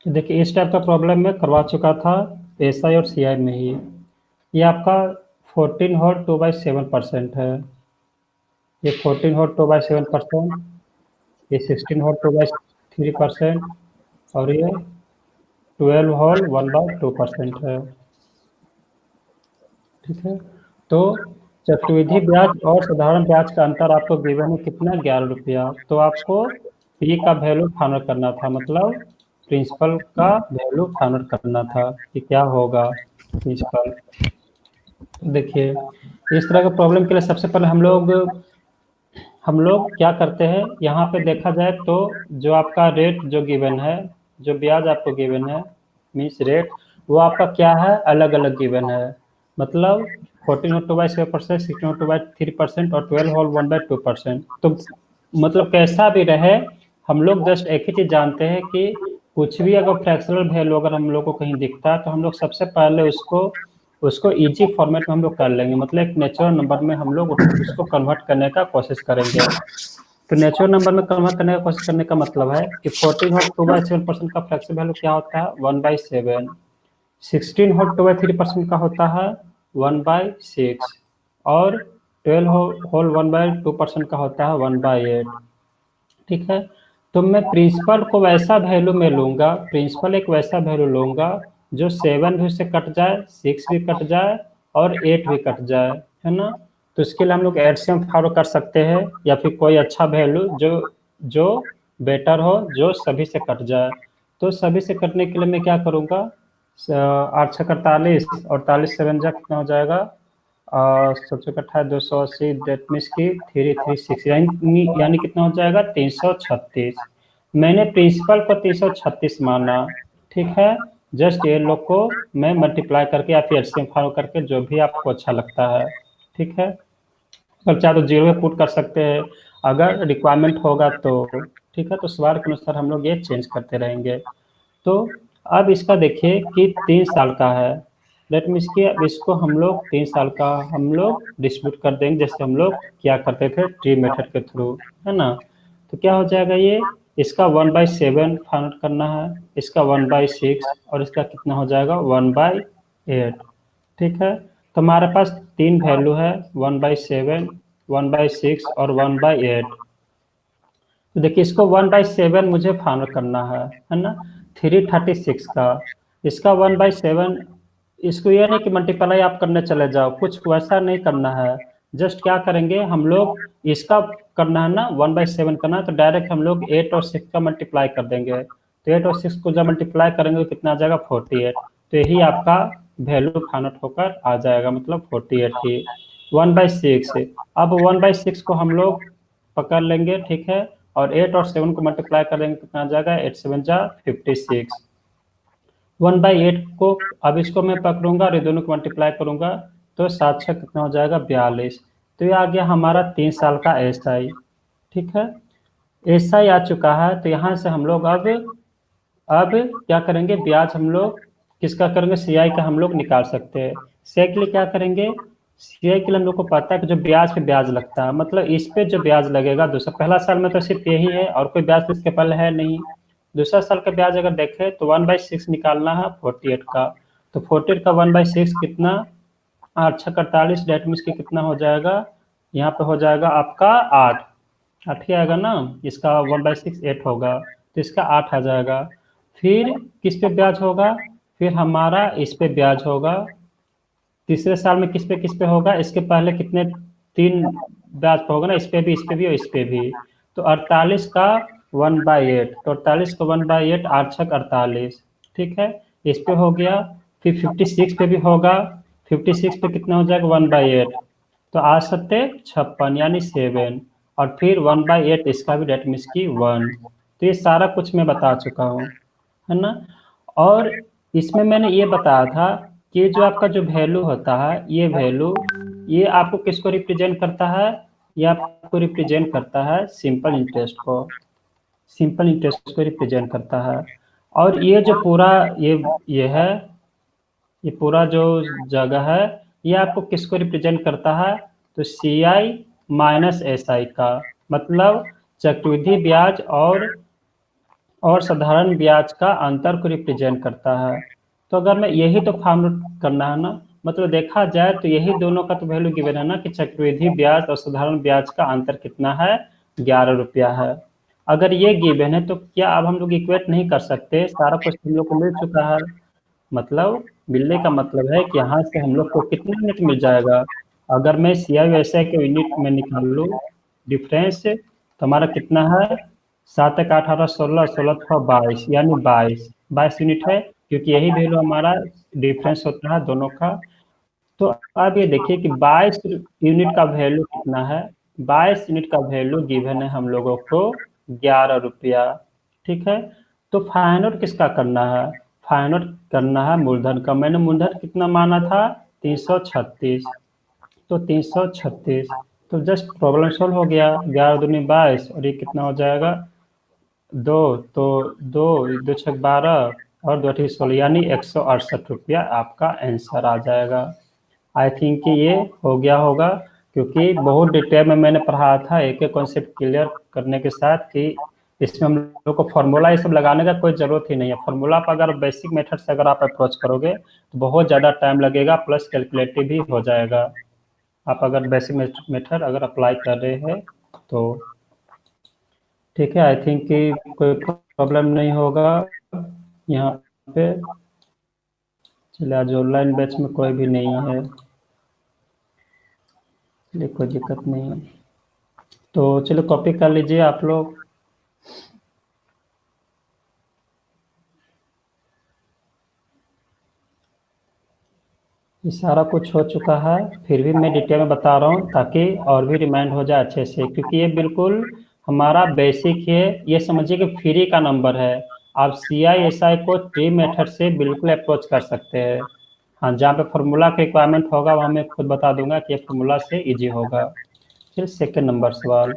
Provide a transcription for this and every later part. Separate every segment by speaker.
Speaker 1: तो देखिए इस टाइप का प्रॉब्लम मैं करवा चुका था एसआई और सीआई में ही। ये आपका 14 होल 2/7% है। ये 14 होल 2/7%, ये 16 होल 2/3%, और ये 12 होल 1/2% है। ठीक है। तो चक्रवृद्धि ब्याज और साधारण ब्याज का अंतर आपको गिवन है कितना, 11 रुपया। तो आपको पी का वैल्यू फाइंड आउट करना था, मतलब प्रिंसिपल का वैल्यू फाइंड आउट करना था कि क्या होगा प्रिंसिपल। तो देखिए इस तरह का प्रॉब्लम के लिए सबसे पहले हम लोग क्या करते हैं, यहाँ पे देखा जाए तो जो आपका रेट जो गिवन है, जो ब्याज आपको गिवन है मीन्स रेट, वो आपका क्या है, अलग अलग गिवन है। मतलब 14/2/7%, 16/3% और 12/1/2%। तो मतलब कैसा भी रहे, हम लोग जस्ट एक ही चीज जानते हैं कि कुछ भी अगर फ्रैक्शनल वैल्यू अगर हम लोग को कहीं दिखता है तो हम लोग सबसे पहले उसको उसको इजी फॉर्मेट में हम लोग कर लेंगे, मतलब एक नेचुरल नंबर में हम लोग उसको कन्वर्ट करने का कोशिश करेंगे। तो नेचुरल नंबर में कन्वर्ट करने का कोशिश करने का मतलब है कि 14/2/7% का फ्रैक्शन वैल्यू क्या होता है, 1/7। 16/2/3% का होता है 1/6, और 12/1/2% का होता है 1/8। ठीक है। तो मैं प्रिंसिपल को वैसा वैल्यू में लूंगा, प्रिंसिपल एक वैसा वैल्यू लूंगा जो 7 भी उससे कट जाए, 6 भी कट जाए, और 8 भी कट जाए, है ना। तो इसके लिए हम लोग एलसीएम फॉलो कर सकते हैं, या फिर कोई अच्छा वैल्यू जो जो बेटर हो, जो सभी से कट जाए। तो सभी से कटने के लिए मैं क्या करूँगा, 8×6 = 48, और 48×7 कितना हो जाएगा, 7×8 = 280, दैट मीन्स की 336, यानी कितना हो जाएगा, 336। मैंने प्रिंसिपल को 336 माना। ठीक है। जस्ट ये लोग को मैं मल्टीप्लाई करके या फिर एलसीएम फाइंड करके, जो भी आपको अच्छा लगता है। ठीक है। अब चाहे तो जीरो में पुट कर सकते हैं अगर रिक्वायरमेंट होगा तो। ठीक है। तो सवाल के अनुसार हम लोग ये चेंज करते रहेंगे। तो अब इसका देखिए कि 3 साल का है, लेट मीन्स कि अब इसको हम लोग 3 साल का हम लोग डिस्ट्रीब्यूट कर देंगे, जैसे हम लोग क्या करते थे ट्री मेथड के थ्रू, है ना। तो क्या हो जाएगा, ये इसका 1/7 फाइंड आउट करना है, इसका 1/6, और इसका कितना हो जाएगा 1/8। ठीक है। तो हमारे पास 3 वैल्यू है, 1/7, 1/6 और 1/8। तो देखिए इसको 1/7 मुझे फाइंड करना है ना, 336 का। इसका 1/7, इसको ये नहीं कि मल्टीप्लाई आप करने चले जाओ, कुछ वैसा नहीं करना है। जस्ट क्या करेंगे हम लोग, इसका करना है ना 1/7 करना है, तो डायरेक्ट हम लोग 8 और 6 का मल्टीप्लाई कर देंगे। तो 8 और 6 को जब मल्टीप्लाई करेंगे तो कितना आ जाएगा, 48। तो यही आपका वैल्यू फाइंड आउट होकर आ जाएगा, मतलब 48 ही। 1/6, अब 1/6 को हम लोग पकड़ लेंगे। ठीक है। और 8 और 7 को मल्टीप्लाई करेंगे कितना आ जाएगा, 8×7 = 56। 1/8 को अब इसको मैं पकड़ूंगा और ये दोनों को मल्टीप्लाई करूंगा, तो 7×6 कितना हो जाएगा, 42। तो ये आ गया हमारा 3 साल का एसआई। ठीक है। एसआई आ चुका है, तो यहाँ से हम लोग अब क्या करेंगे, ब्याज हम लोग किसका करेंगे, सीआई का हम लोग निकाल सकते हैं। सीआई के लिए क्या करेंगे, सीआई के लिए हम लोग को पता है कि जो ब्याज पे ब्याज लगता है, मतलब इस पे जो ब्याज लगेगा दूसरा, पहला साल में तो सिर्फ यही है और कोई ब्याज तो इसके पहले है नहीं। दूसरा साल का ब्याज अगर देखें तो 1/6 निकालना है 48 का। तो 48 का 1/6 कितना, 8×6 = 48, डेट मीन्स की कितना हो जाएगा, यहाँ पे हो जाएगा आपका 8। 8 ही आएगा ना, इसका 1/6 8 होगा, तो इसका 8 आ जाएगा। फिर किस पे ब्याज होगा, फिर हमारा इस पे ब्याज होगा। तीसरे साल में किस पे होगा, इसके पहले कितने, 3 ब्याज पे होगा ना, इस पे भी, इस पे भी और इस पे भी। तो 48 का 1/8, तो 48 का 1/8, 8×6 = 48। ठीक है। इस पे हो गया। फिर 56 पे भी होगा, 56 पे कितना हो जाएगा, 1/8। तो 8×7 = 56 यानी 7, और फिर 1/8 इसका भी, डेट मीन्स की 1। तो ये सारा कुछ मैं बता चुका हूँ, है ना। और इसमें मैंने ये बताया था कि जो आपका जो वैल्यू होता है, ये वैल्यू, ये आपको किसको रिप्रेजेंट करता है, ये आपको रिप्रेजेंट करता है सिंपल इंटरेस्ट को, सिंपल इंटरेस्ट को रिप्रेजेंट करता है। और ये जो पूरा ये है, ये पूरा जो जगह है, ये आपको किसको रिप्रेजेंट करता है, तो CI - SI का, मतलब चक्रवृद्धि ब्याज और और साधारण ब्याज का अंतर को रिप्रेजेंट करता है। तो अगर मैं यही तो फार्म करना है ना, मतलब देखा जाए तो यही दोनों का तो वैल्यू गिवन है ना कि चक्रवृद्धि ब्याज और साधारण ब्याज का अंतर कितना है, 11 रुपया है। अगर ये गिवन है तो क्या अब हम लोग इक्वेट नहीं कर सकते? सारा कुछ हम लोग को मिल चुका है। मतलब मिलने का मतलब है कि यहाँ से हम लोग को कितना यूनिट मिल जाएगा। अगर मैं CI/SI के यूनिट में निकाल लूँ डिफरेंस, तो हमारा कितना है, 7 एक 18 16 16 6 22, यानी 22 यूनिट है, क्योंकि यही वैल्यू हमारा डिफरेंस होता है दोनों का। तो अब ये देखिए कि 22 यूनिट का वैल्यू कितना है, 22 यूनिट का वैल्यू गिवन है हम लोगों को 11 रुपया। ठीक है, तो फाइंड आउट किसका करना है? फाइंड आउट करना है मूलधन का। मैंने मूलधन कितना माना था, 336। तो 336, तो जस्ट प्रॉब्लम सॉल्व हो गया। 11 दूनी 22 और ये कितना हो जाएगा, 2, तो 2 2 6 12 और 2 8 16, यानी 168 रुपया आपका आंसर आ जाएगा। आई थिंक कि ये हो गया होगा, क्योंकि बहुत डिटेल में मैंने पढ़ाया था, एक एक कॉन्सेप्ट क्लियर करने के साथ कि इसमें हम लोग को फार्मूला ये सब लगाने का कोई ज़रूरत ही नहीं है। फार्मूला पर अगर बेसिक मेथड से अगर आप अप्रोच करोगे तो बहुत ज़्यादा टाइम लगेगा, प्लस कैलकुलेटिव भी हो जाएगा। आप अगर बेसिक मेथड अगर अप्लाई कर रहे हैं तो ठीक है। आई थिंक कि कोई प्रॉब्लम नहीं होगा यहाँ पे। चलिए, आज ऑनलाइन बैच में कोई भी नहीं है, चलिए कोई दिक्कत नहीं है। तो चलो कॉपी कर लीजिए आप लोग। ये सारा कुछ हो चुका है, फिर भी मैं डिटेल में बता रहा हूँ ताकि और भी रिमाइंड हो जाए अच्छे से, क्योंकि ये बिल्कुल हमारा बेसिक है। ये समझिए कि फ्री का नंबर है। आप CI/SI को ट्री मेथड से बिल्कुल अप्रोच कर सकते हैं। हाँ, जहाँ पे फार्मूला का रिक्वायरमेंट होगा वहाँ मैं खुद बता दूंगा कि ये फार्मूला से इजी होगा। फिर सेकेंड नंबर सवाल,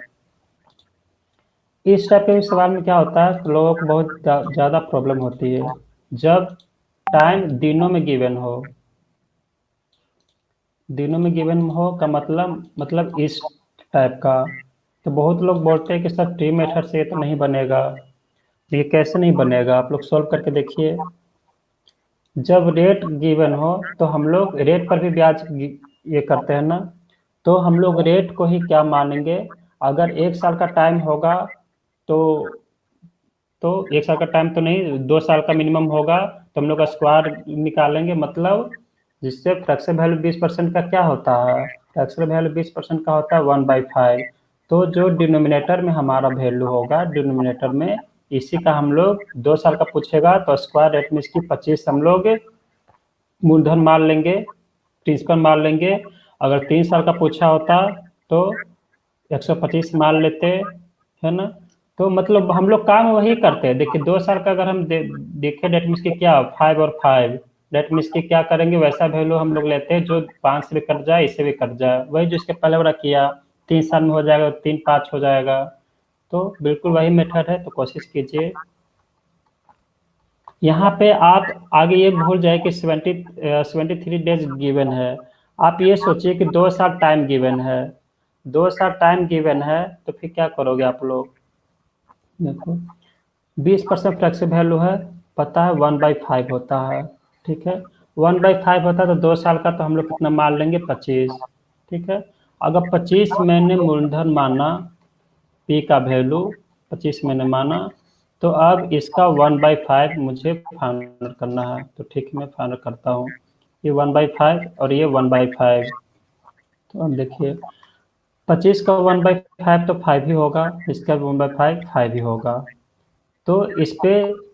Speaker 1: इस टाइप के भी सवाल में क्या होता है, लोगों को बहुत ज़्यादा प्रॉब्लम होती है जब टाइम दिनों में गिवन हो। दिनों में गिवन हो का मतलब इस टाइप का। तो बहुत लोग बोलते हैं कि सर ट्री मेथड से ये तो नहीं बनेगा। ये कैसे नहीं बनेगा, आप लोग सॉल्व करके देखिए। जब रेट गिवन हो तो हम लोग रेट पर भी ब्याज ये करते हैं ना, तो हम लोग रेट को ही क्या मानेंगे। अगर 1 साल का टाइम होगा तो 1 साल का टाइम तो नहीं, 2 साल का मिनिमम होगा, तो हम लोग का स्क्वायर निकालेंगे। मतलब जिससे फ्रैक्शन वैल्यू 20% का क्या होता है, फ्रैक्शन वैल्यू 20% का होता है 1/5। तो जो डिनोमिनेटर में हमारा वैल्यू होगा, डिनोमिनेटर में इसी का हम लोग 2 साल का पूछेगा तो स्क्वायर रेट में इसकी 25 हम लोग मूलधन मान लेंगे, प्रिंसिपल मान लेंगे। अगर 3 साल का पूछा होता तो 125 मान लेते, है ना। तो मतलब हम लोग काम वही करते हैं। देखिए 2 साल का अगर हम देखें, डेट मीन्स की क्या 5 और 5, डेट मीन्स की क्या करेंगे, वैसा वैल्यू हम लोग लेते हैं जो 5 से भी कट जाए, इससे भी कट जाए, वही जो इसके पहले वाला किया। 3 साल में हो जाएगा, 3 5 हो जाएगा। तो बिल्कुल वही मेथड है, तो कोशिश कीजिए। यहाँ पे आप आगे ये भूल जाए कि 73 डेज गिवन है। आप ये सोचिए कि 2 साल टाइम गिवन है, 2 साल टाइम गिवन है, तो फिर क्या करोगे आप लोग। देखो 20% फ्लैक्सिबल वैल्यू है, पता है 1/5 होता है। ठीक है, 1/5 होता है तो 2 साल का तो हम लोग कितना मान लेंगे, 25। ठीक है, अगर 25 मैंने मूलधन माना, पी का वैल्यू 25 मैंने माना, तो अब इसका 1/5 मुझे फाइंड करना है। तो ठीक है, मैं फाइंड करता हूँ। ये 1/5 और ये 1/5। तो अब देखिए 25 का 1/5 तो 5 ही होगा, इसका 1/5 5 ही होगा। तो इस पे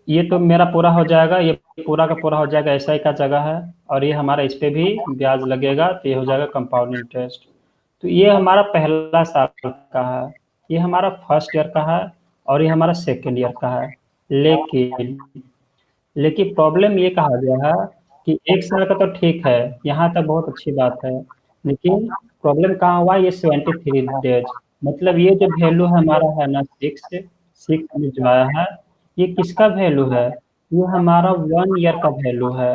Speaker 1: ये तो मेरा पूरा हो जाएगा, ये पूरा का पूरा हो जाएगा, एसआई का जगह है। और ये हमारा इस पे भी ब्याज लगेगा, तो ये हो जाएगा कंपाउंड इंटरेस्ट। तो ये हमारा पहला साल का है, ये हमारा फर्स्ट ईयर का है, और ये हमारा सेकेंड ईयर का है। लेकिन लेकिन प्रॉब्लम ये कहा गया है कि 1 साल का तो ठीक है, यहाँ तक बहुत अच्छी बात है। लेकिन प्रॉब्लम कहाँ हुआ, ये 73 डेज, मतलब ये जो वैल्यू है हमारा है ना, 6 में जो आया है, ये किसका वैल्यू है, ये हमारा 1 ईयर का वैल्यू है।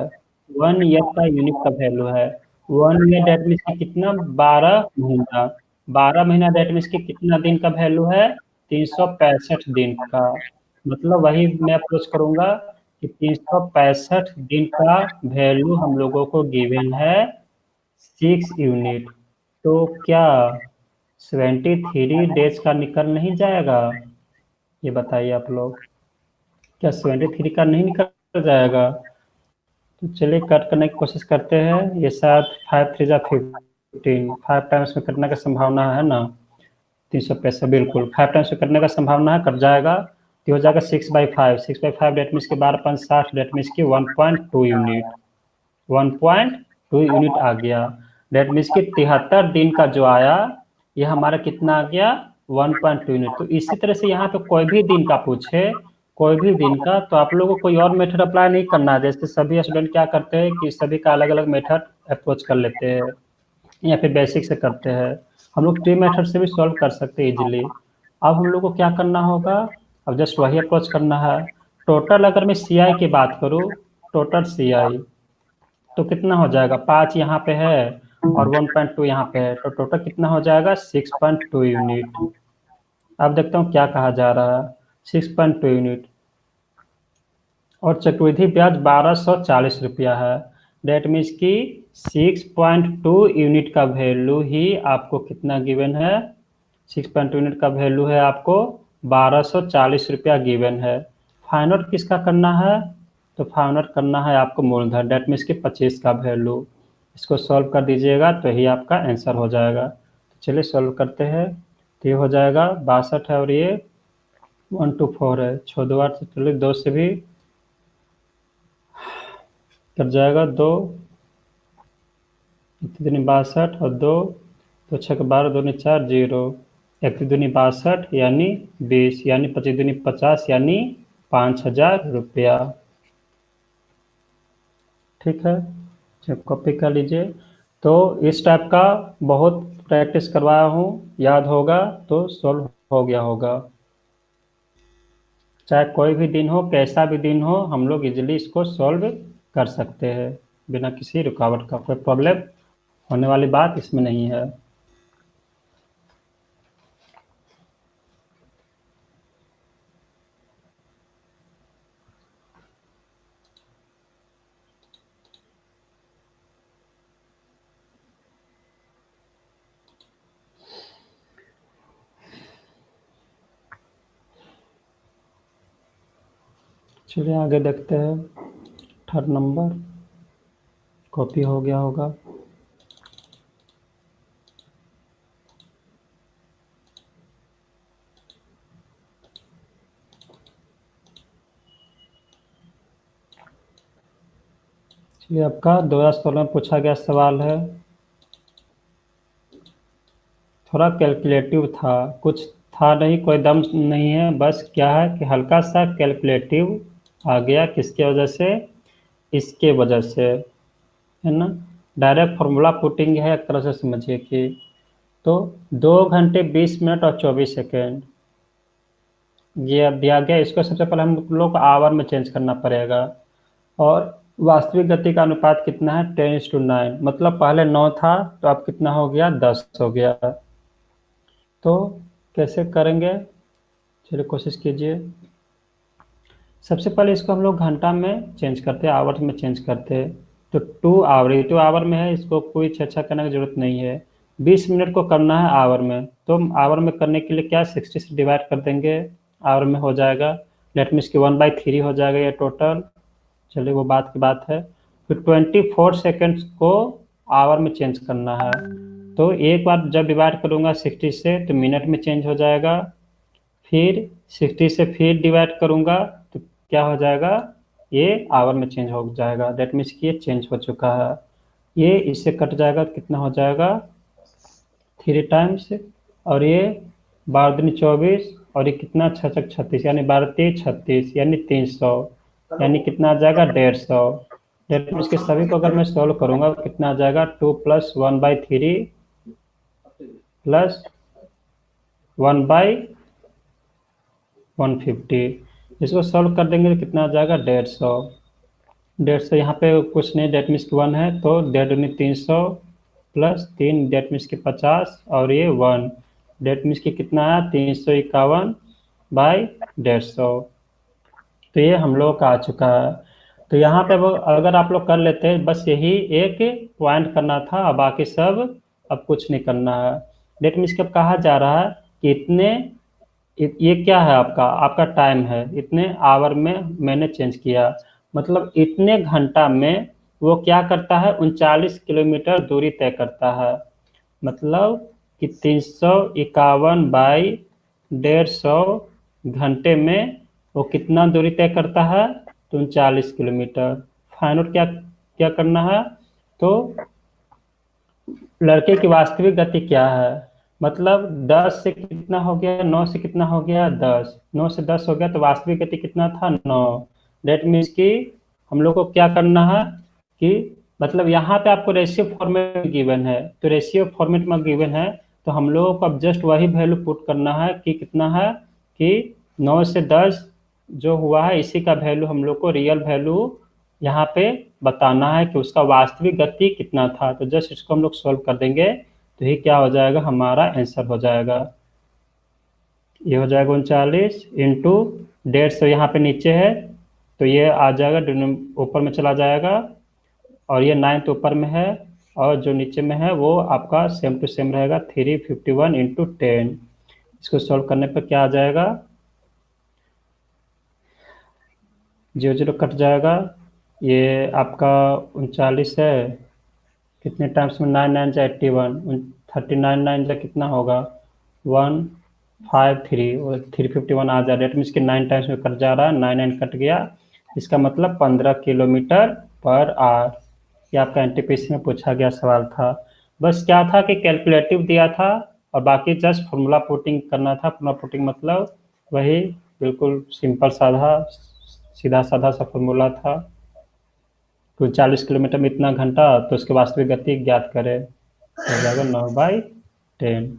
Speaker 1: 1 ईयर का यूनिट का वैल्यू है। 1 ईयर डेट मीन्स की कितना, 12 महीना। 12 महीना डेट मीन्स की कितना दिन का वैल्यू है, 365 दिन का। मतलब वही मैं अप्रोच करूंगा कि 365 दिन का वैल्यू हम लोगों को गिवन है 6 यूनिट। तो क्या 73 डेज का निकल नहीं जाएगा? ये बताइए आप लोग, क्या 73 का नहीं निकल जाएगा? तो चलिए कट करने की कोशिश करते हैं। ये शायद 5 3 जा 15, 5 टाइम्स में कटने का संभावना है ना? 365 बिल्कुल 5 टाइम्स में कटने का संभावना है, कट जाएगा तो हो जाएगा 6/5। 6/5 डेट मीन्स के 12×5 डेट मीन्स की 1.2 यूनिट। 1.2 यूनिट आ गया। डेट मीन्स की 73 दिन का जो आया ये हमारा कितना आ गया? 1.2 यूनिट। तो इसी तरह से यहाँ पे कोई भी दिन का पूछे, कोई भी दिन का, तो आप लोगों को कोई और मेथड अप्लाई नहीं करना है। जैसे सभी स्टूडेंट क्या करते हैं कि सभी का अलग अलग मेथड अप्रोच कर लेते हैं या फिर बेसिक से करते हैं। हम लोग ट्री मेथड से भी सॉल्व कर सकते हैं इजीली। अब हम लोग को क्या करना होगा? अब जस्ट वही अप्रोच करना है। टोटल अगर मैं सी आई की बात करूँ, टोटल सी आई तो कितना हो जाएगा? 5 यहाँ पे है और 1.2 यहाँ पे है, तो टोटल कितना हो जाएगा? 6.2 यूनिट। अब देखता हूँ क्या कहा जा रहा है। 6.2 यूनिट और चक्रवृद्धि ब्याज 1240 रुपया है। डेट मीन्स की 6.2 यूनिट का वैल्यू ही आपको कितना गिवन है? 6.2 यूनिट का वैल्यू है आपको 1240 रुपया गिवन है। फाइंड आउट किसका करना है? तो फाइंड आउट करना है आपको मूलधन, डेट मीन्स की 25 का वैल्यू। इसको सॉल्व कर दीजिएगा तो ही आपका आंसर हो जाएगा। तो चलिए सॉल्व करते हैं। तो ये हो जाएगा 62 है और ये 124 है। 6 2 8 से चलिए 2 से भी कट जाएगा। 2 दूनी 62 और 2 तो 6 के 12, 2 4 0। 1 दूनी 62 यानी 20 यानी 25 दूनी 50 यानी 5000 रुपया। ठीक है, जब कॉपी कर लीजिए। तो इस टाइप का बहुत प्रैक्टिस करवाया हूँ, याद होगा तो सॉल्व हो गया होगा। चाहे कोई भी दिन हो, कैसा भी दिन हो, हम लोग इजीली इसको सॉल्व कर सकते हैं बिना किसी रुकावट का। कोई प्रॉब्लम होने वाली बात इसमें नहीं है। चलिए आगे देखते हैं। 3rd नंबर कॉपी हो गया होगा। चलिए आपका 2016 में पूछा गया सवाल है। थोड़ा कैलकुलेटिव था, कुछ था नहीं, कोई दम नहीं है, बस क्या है कि हल्का सा कैलकुलेटिव आ गया। किसके वजह से? इसके वजह से, है ना। डायरेक्ट फॉर्मूला पुटिंग है एक तरह से समझिए कि। तो 2 घंटे 20 मिनट और 24 सेकेंड ये अब दिया गया। इसको सबसे पहले हम लोग को आवर में चेंज करना पड़ेगा। और वास्तविक गति का अनुपात कितना है? 10:9। मतलब पहले 9 था तो अब कितना हो गया? 10 हो गया। तो कैसे करेंगे? चलिए कोशिश कीजिए। सबसे पहले इसको हम लोग घंटा में चेंज करते हैं, आवर में चेंज करते हैं। तो 2 आवर, 2 आवर में है, इसको कोई छेछा करने की जरूरत नहीं है। 20 मिनट को करना है आवर में, तो आवर में करने के लिए क्या 60 से डिवाइड कर देंगे, आवर में हो जाएगा। डेट मीन्स की 1/3 हो जाएगा ये टोटल। चलिए वो बात की बात है। फिर 24 सेकेंड्स को आवर में चेंज करना है। तो एक बार जब डिवाइड करूँगा 60 से तो मिनट में चेंज हो जाएगा। फिर 60 से फिर डिवाइड करूँगा तो क्या हो जाएगा? ये आवर में चेंज हो जाएगा। डेट मीन्स कि ये चेंज हो चुका है। ये इससे कट जाएगा तो कितना हो जाएगा? 3 टाइम्स। और ये 12 दूनी 24 और ये कितना 6 6 36 यानी 12 3 36 यानी 300 यानी कितना आ जाएगा? 150। डेट मीन्स के सभी को अगर मैं सॉल्व करूँगा तो कितना आ जाएगा? 2 + 1/3 प्लस 1/150। इसको सॉल्व कर देंगे तो कितना आ जाएगा? 150। 150 यहाँ पे कुछ नहीं, डेट मीन्स की 1 है तो 1/2 = 300 प्लस 3 डेट मीन्स की 50 और ये 1 डेट मीन्स की कितना आया? 351/150। तो ये हम लोग का आ चुका है। तो यहाँ पे वो अगर आप लोग कर लेते हैं, बस यही एक पॉइंट करना था, और बाकी सब अब कुछ नहीं करना है। डेट मीन्स कि अब कहा जा रहा है कि इतने ये क्या है, आपका आपका टाइम है, इतने आवर में मैंने चेंज किया, मतलब इतने घंटा में वो क्या करता है, 39 किलोमीटर दूरी तय करता है। मतलब कि 351 बाई 150 घंटे में वो कितना दूरी तय करता है, तो 39 किलोमीटर। फाइंड आउट क्या क्या करना है, तो लड़के की वास्तविक गति क्या है, मतलब 10 से कितना हो गया, 9 से कितना हो गया, 10, 9 से 10 हो गया, तो वास्तविक गति कितना था, 9। डेट मीन्स कि हम लोग को क्या करना है कि मतलब यहाँ पे आपको रेशियो फॉर्मेट गिवन है, तो रेशियो फॉर्मेट में गिवन है, तो हम लोगों को अब जस्ट वही वैल्यू पुट करना है कि कितना है, कि 9 से 10 जो हुआ है इसी का वैल्यू हम लोग को रियल वैल्यू यहाँ पे बताना है कि उसका वास्तविक गति कितना था। तो जस्ट इसको हम लोग सॉल्व कर देंगे, तो ये क्या हो जाएगा, हमारा आंसर हो जाएगा। ये हो जाएगा 39 इंटू 150, यहाँ पे नीचे है तो ये आ जाएगा, ऊपर में चला जाएगा, और ये 9 ऊपर में है, और जो नीचे में है वो आपका सेम टू सेम रहेगा, 351 इंटू 10। इसको सॉल्व करने पर क्या आ जाएगा, 0 0 कट जाएगा, ये आपका 39 है, कितने टाइम्स में, 9 9 जा 81, 39 9 जा कितना होगा, 153, और 351 आ जा रहा है, मीन्स कि 9 टाइम्स में कट जा रहा है, 9 9 कट गया, इसका मतलब 15 किलोमीटर पर आवर। ये आपका एनटीपीसी में पूछा गया सवाल था। बस क्या था कि कैलकुलेटिव दिया था, और बाकी जस्ट फॉर्मूला पुटिंग करना था। फॉर्मूला पुटिंग मतलब वही बिल्कुल सिंपल साधा सीधा साधा सा फॉर्मूला था, तो 40 किलोमीटर में इतना घंटा, तो उसकी वास्तविक गति ज्ञात करें, तो हो जाएगा 9/10।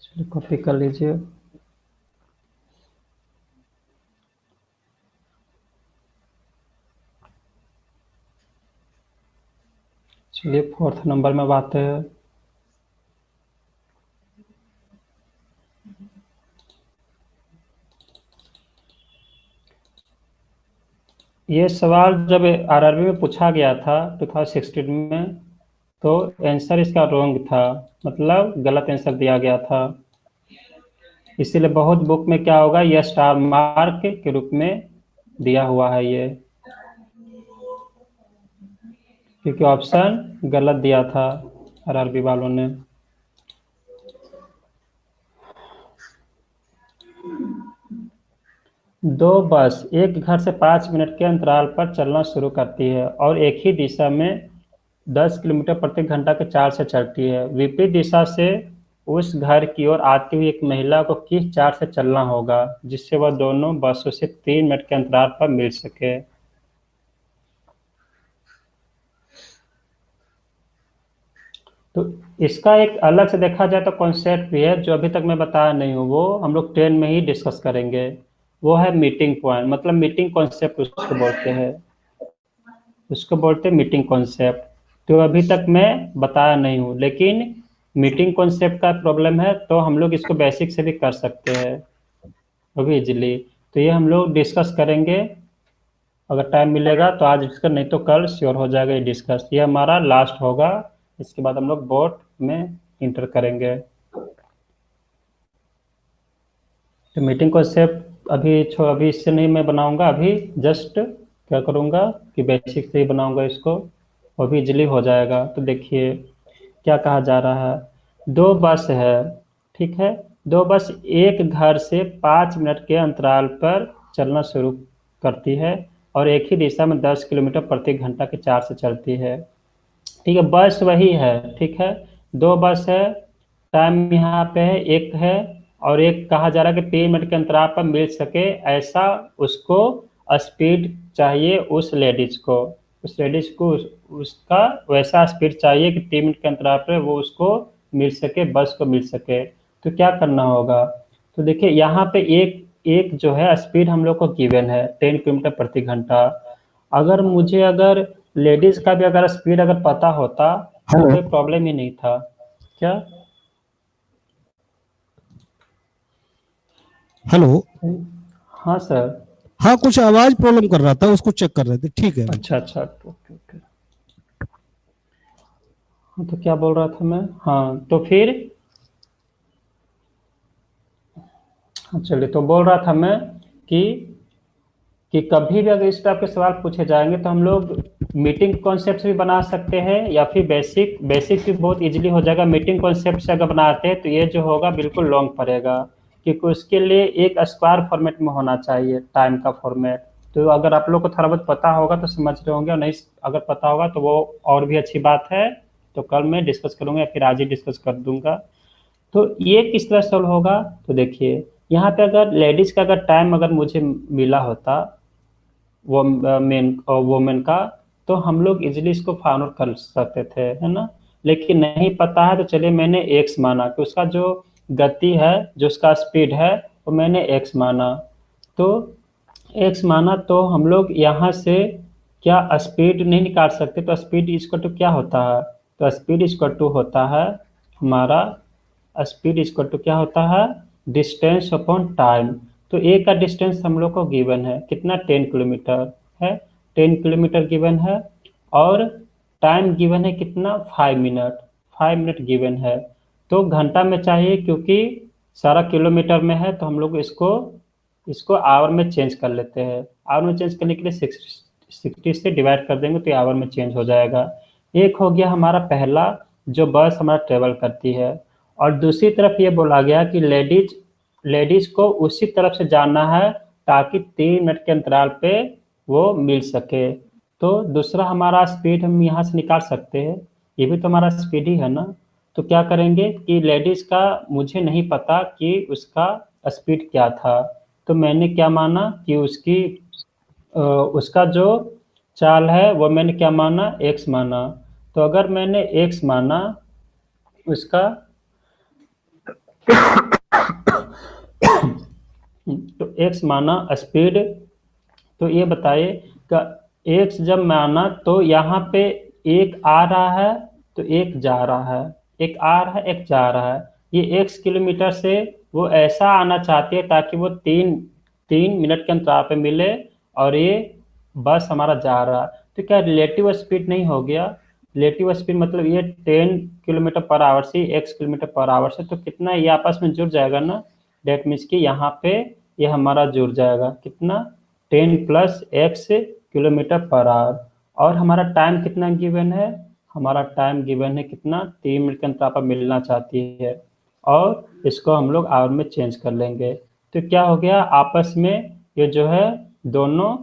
Speaker 1: चलिए कॉपी कर लीजिए। चलिए 4th नंबर में बात है। ये सवाल जब आरआरबी में पूछा गया था 2016 में, तो आंसर इसका रॉन्ग था, मतलब गलत आंसर दिया गया था। इसीलिए बहुत बुक में क्या होगा, यह स्टार मार्क के रूप में दिया हुआ है ये, क्योंकि ऑप्शन गलत दिया था आरआरबी वालों ने। दो बस एक घर से 5 मिनट के अंतराल पर चलना शुरू करती है और एक ही दिशा में 10 किलोमीटर प्रति घंटा के चाल से चलती है। विपरीत दिशा से उस घर की ओर आती हुई एक महिला को किस चाल से चलना होगा जिससे वह दोनों बसों से 3 मिनट के अंतराल पर मिल सके। तो इसका एक अलग से देखा जाए तो कॉन्सेप्ट भी है जो अभी तक मैं बताया नहीं हूँ, वो हम लोग 10 में ही डिस्कस करेंगे। वो है मीटिंग पॉइंट, मतलब मीटिंग कॉन्सेप्ट उसको बोलते हैं, उसको बोलते हैं मीटिंग कॉन्सेप्ट। तो अभी तक मैं बताया नहीं हूँ, लेकिन मीटिंग कॉन्सेप्ट का प्रॉब्लम है तो हम लोग इसको बेसिक से भी कर सकते हैं अभी इजिली। तो ये हम लोग डिस्कस करेंगे, अगर टाइम मिलेगा तो आज डिस्कस, नहीं तो कल श्योर हो जाएगा ये डिस्कस। ये हमारा लास्ट होगा, इसके बाद हम लोग बोर्ड में इंटर करेंगे। तो मीटिंग कॉन्सेप्ट अभी इससे नहीं मैं बनाऊंगा, अभी जस्ट क्या करूंगा कि बेसिक से ही बनाऊंगा इसको, वो भी इजिली हो जाएगा। तो देखिए क्या कहा जा रहा है, दो बस है, ठीक है, दो बस एक घर से 5 मिनट के अंतराल पर चलना शुरू करती है और एक ही दिशा में 10 किलोमीटर प्रति घंटा के चाल से चलती है। ठीक है, बस वही है, ठीक है, दो बस है, टाइम यहाँ पे है एक है, और एक कहा जा रहा है कि 3 मिनट के अंतराल पर मिल सके ऐसा उसको स्पीड चाहिए, उस लेडीज को, उस लेडीज को उसका वैसा स्पीड चाहिए कि 3 मिनट के अंतराल पर वो उसको मिल सके, बस को मिल सके। तो क्या करना होगा, तो देखिए यहाँ पे एक एक जो है स्पीड हम लोग को गिवन है 10 किलोमीटर प्रति घंटा। अगर लेडीज का भी अगर स्पीड अगर पता होता तो कोई प्रॉब्लम ही नहीं था। क्या
Speaker 2: हेलो।
Speaker 1: हाँ सर।
Speaker 2: हाँ, कुछ आवाज प्रॉब्लम कर रहा था, उसको चेक कर रहे थे। ठीक है।
Speaker 1: अच्छा अच्छा, ओके ओके। हाँ तो क्या बोल रहा था मैं, हाँ तो फिर, हाँ चलिए, तो बोल रहा था मैं कि कि कभी भी अगर इस टाइप के सवाल पूछे जाएंगे तो हम लोग मीटिंग कॉन्सेप्ट भी बना सकते हैं, या फिर बेसिक बेसिक भी बहुत इजीली हो जाएगा। मीटिंग कॉन्सेप्ट से अगर बनाते हैं तो ये जो होगा बिल्कुल लॉन्ग पड़ेगा, क्योंकि उसके लिए एक स्क्वायर फॉर्मेट में होना चाहिए, टाइम का फॉर्मेट। तो अगर आप लोग को थोड़ा बहुत पता होगा तो समझ रहे होंगे, और नहीं अगर पता होगा तो वो और भी अच्छी बात है। तो कल मैं डिस्कस करूंगा या फिर आज ही डिस्कस कर दूंगा। तो ये किस तरह सॉल्व होगा, तो देखिए, यहाँ पे अगर लेडीज का अगर टाइम अगर मुझे मिला होता, वो मेन वोमेन का, तो हम लोग इजीली इसको फाइंड आउट कर सकते थे, है ना। लेकिन नहीं पता है, तो चलिए मैंने एक्स माना कि उसका जो गति है, जो उसका स्पीड है, वो मैंने एक्स माना। तो एक्स माना तो हम लोग यहाँ से क्या स्पीड नहीं निकाल सकते, तो स्पीड इक्वल टू क्या होता है, तो स्पीड इक्वल टू होता है हमारा, स्पीड इक्वल टू क्या होता है, डिस्टेंस अपॉन टाइम। तो ए का डिस्टेंस हम लोग को गिवन है कितना, 10 किलोमीटर है, 10 किलोमीटर गिवन है। और टाइम गिवन है कितना, 5 मिनट, 5 मिनट गिवन है। तो घंटा में चाहिए, क्योंकि सारा किलोमीटर में है, तो हम लोग इसको इसको आवर में चेंज कर लेते हैं। आवर में चेंज करने के लिए 60 से डिवाइड कर देंगे तो ये आवर में चेंज हो जाएगा। एक हो गया हमारा पहला, जो बस हमारा ट्रेवल करती है। और दूसरी तरफ ये बोला गया कि लेडीज लेडीज को उसी तरफ से जाना है, ताकि 3 मिनट के अंतराल पे वो मिल सके। तो दूसरा हमारा स्पीड हम यहाँ से निकाल सकते हैं, ये भी तो हमारा स्पीड ही है ना। तो क्या करेंगे कि लेडीज का मुझे नहीं पता कि उसका स्पीड क्या था, तो मैंने क्या माना कि उसका जो चाल है वो मैंने क्या माना, एक्स माना। तो अगर मैंने एक्स माना उसका, तो एक्स माना स्पीड, तो ये बताइए का एक्स जब माना तो यहाँ पे एक आ रहा है, तो एक जा रहा है, एक आ रहा है एक जा रहा है। ये एक्स किलोमीटर से वो ऐसा आना चाहती है ताकि वो तीन तीन मिनट के अंतराल पे मिले, और ये बस हमारा जा रहा है। तो क्या रिलेटिव स्पीड नहीं हो गया, रिलेटिव स्पीड मतलब ये 10 किलोमीटर पर आवर से x किलोमीटर पर आवर से, तो कितना ये आपस में जुड़ जाएगा ना। डेट मीन्स कि यहाँ पे ये हमारा जुड़ जाएगा कितना, 10 + x किलोमीटर पर आवर। और हमारा टाइम कितना गिवन है, हमारा टाइम गिवन है कितना, 3 मिनट के अंतराल पर मिलना चाहती है। और इसको हम लोग आवर में चेंज कर लेंगे, तो क्या हो गया आपस में ये जो है दोनों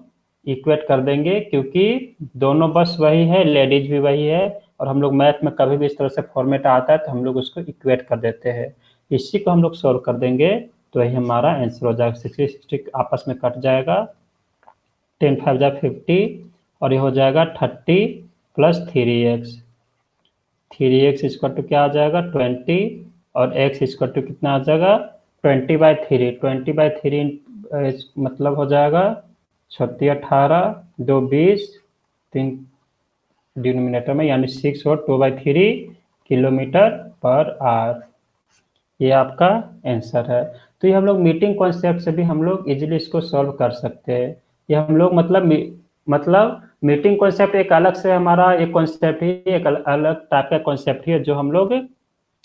Speaker 1: इक्वेट कर देंगे, क्योंकि दोनों बस वही है, लेडीज भी वही है। और हम लोग मैथ में कभी भी इस तरह से फॉर्मेट आता है तो हम लोग उसको इक्वेट कर देते हैं। इसी को हम लोग सॉल्व कर देंगे, तो यही हमारा आंसर हो जाएगा। 60 आपस में कट जाएगा, 10×5 = 50, और ये हो जाएगा 30 + 3x। 3x इक्वल टू क्या आ जाएगा, 20। और x इक्वल टू कितना आ जाएगा, 20/3। 20/3 मतलब हो जाएगा 36, 18, 2 20, 3 डिनोमिनेटर में, यानी 6 और 2/3 किलोमीटर पर आवर। ये आपका आंसर है। तो ये हम लोग मीटिंग कॉन्सेप्ट से भी हम लोग इजीली इसको सॉल्व कर सकते हैं। ये हम लोग मतलब मीटिंग कॉन्सेप्ट एक अलग से हमारा एक कॉन्सेप्ट ही, एक अलग टाइप का कॉन्सेप्ट ही है जो हम लोग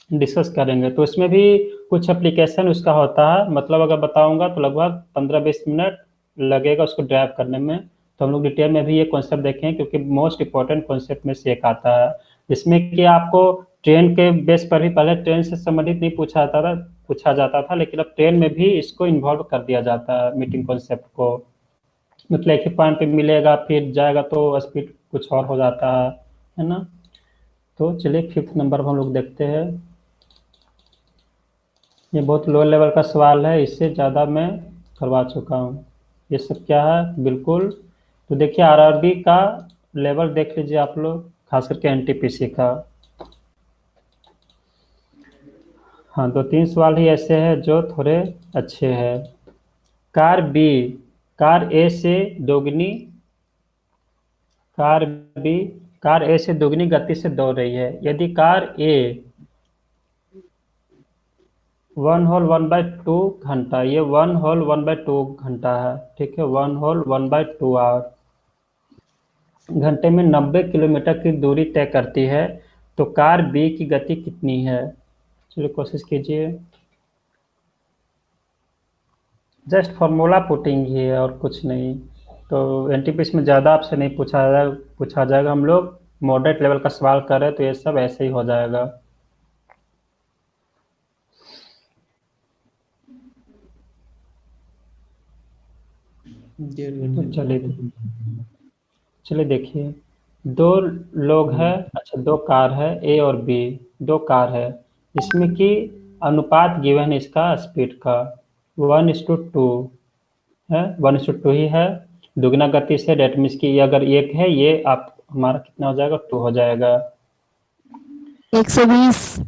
Speaker 1: डिस्कस करेंगे। तो इसमें भी कुछ एप्लीकेशन उसका होता है, मतलब अगर बताऊंगा तो लगभग 15-20 मिनट लगेगा उसको ड्राइव करने में। तो हम लोग डिटेल में भी ये कॉन्सेप्ट देखें, क्योंकि मोस्ट इंपॉर्टेंट कॉन्सेप्ट में से एक आता है, जिसमें कि आपको ट्रेन के बेस पर भी, पहले ट्रेन से संबंधित नहीं पूछा जाता था, लेकिन अब ट्रेन में भी इसको इन्वॉल्व कर दिया जाता है मीटिंग कॉन्सेप्ट को। मतलब एक ही पॉइंट पे मिलेगा, फिर जाएगा तो स्पीड कुछ और हो जाता है ना। तो चलिए 5th नंबर पर हम लोग देखते हैं। ये बहुत लो लेवल का सवाल है, इससे ज़्यादा मैं करवा चुका हूँ। ये सब क्या है बिल्कुल, तो देखिए आरआरबी का लेवल देख लीजिए आप लोग, खास करके एनटीपीसी का। हाँ, 2-3 सवाल ही ऐसे हैं जो थोड़े अच्छे हैं। कार बी कार ए से दोगुनी कार बी कार ए से दोगुनी गति से दौड़ रही है। यदि 1 होल 1/2 घंटा, ये 1 होल 1/2 घंटा है, ठीक है, 1 होल 1/2 आवर। घंटे में 90 किलोमीटर की दूरी तय करती है, तो कार बी की गति कितनी है? चलिए कोशिश कीजिए। जस्ट फॉर्मूला पुटिंग ही है और कुछ नहीं। तो एनटीपीसी में ज़्यादा आपसे नहीं पूछा जाएगा। हम लोग मॉडरेट लेवल का सवाल कर रहे हैं, तो ये सब ऐसे ही हो जाएगा। तो चलिए देखिए, दो लोग हैं, अच्छा दो कार है, ए और बी, दो कार है, इसमें कि अनुपात गिवन है इसका स्पीड का 1:2 है, 1:2 ही है। दुगना गति से डेट मीन्स की अगर एक है, ये आप हमारा कितना हो जाएगा, 2 हो जाएगा।
Speaker 3: 120।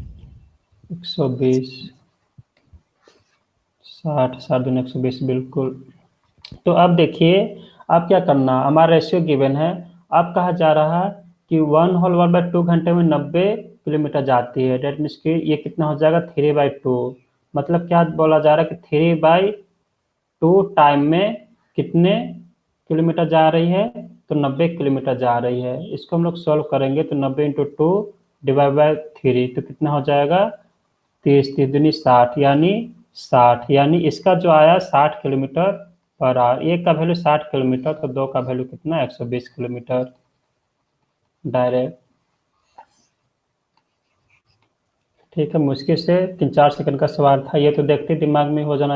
Speaker 1: 120, 60, 7×120, बिल्कुल। तो अब देखिए, अब क्या करना, हमारा रेशियो गिवन है। अब कहा जा रहा है कि 1 होल 1/2 घंटे में 90 किलोमीटर जाती है, डेट मीन्स कि ये कितना हो जाएगा, 3/2। मतलब क्या बोला जा रहा है कि 3/2 टाइम में कितने किलोमीटर जा रही है, तो 90 किलोमीटर जा रही है। इसको हम लोग सॉल्व करेंगे, तो 90 × 2 / 3, तो कितना हो जाएगा, 30, 30 दूनी 60, यानी 60, यानी इसका जो आया 60 किलोमीटर पर आवर। एक का वैल्यू 60 किलोमीटर, तो दो का वैल्यू कितना, 120 किलोमीटर डायरेक्ट। ठीक है, मुश्किल से 3-4 सेकंड का सवाल था, ये तो देखते दिमाग में हो जाना चाहिए।